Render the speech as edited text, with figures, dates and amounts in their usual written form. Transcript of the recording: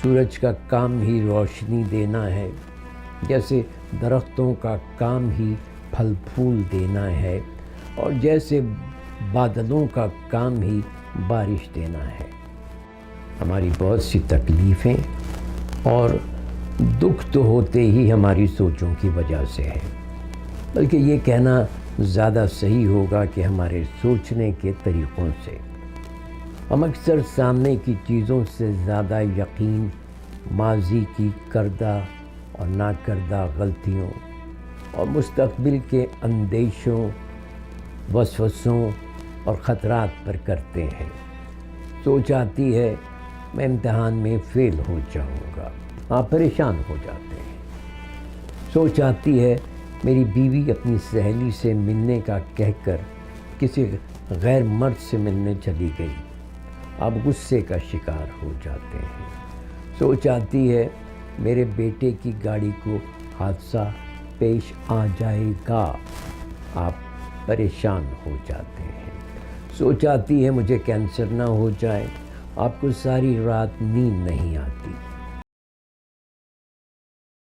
سورج کا کام ہی روشنی دینا ہے، جیسے درختوں کا کام ہی پھل پھول دینا ہے، اور جیسے بادلوں کا کام ہی بارش دینا ہے۔ ہماری بہت سی تکلیفیں اور دکھ تو ہوتے ہی ہماری سوچوں کی وجہ سے ہے، بلکہ یہ کہنا زیادہ صحیح ہوگا کہ ہمارے سوچنے کے طریقوں سے۔ ہم اکثر سامنے کی چیزوں سے زیادہ یقین ماضی کی کردہ اور ناکردہ غلطیوں اور مستقبل کے اندیشوں، وسوسوں اور خطرات پر کرتے ہیں۔ سوچ آتی ہے میں امتحان میں فیل ہو جاؤں گا، آپ پریشان ہو جاتے ہیں۔ سوچ آتی ہے میری بیوی اپنی سہیلی سے ملنے کا کہہ کر کسی غیر مرد سے ملنے چلی گئی، آپ غصے کا شکار ہو جاتے ہیں۔ سوچ آتی ہے میرے بیٹے کی گاڑی کو حادثہ پیش آ جائے گا، آپ پریشان ہو جاتے ہیں۔ سوچ آتی ہے مجھے کینسر نہ ہو جائے، آپ کو ساری رات نیند نہیں آتی۔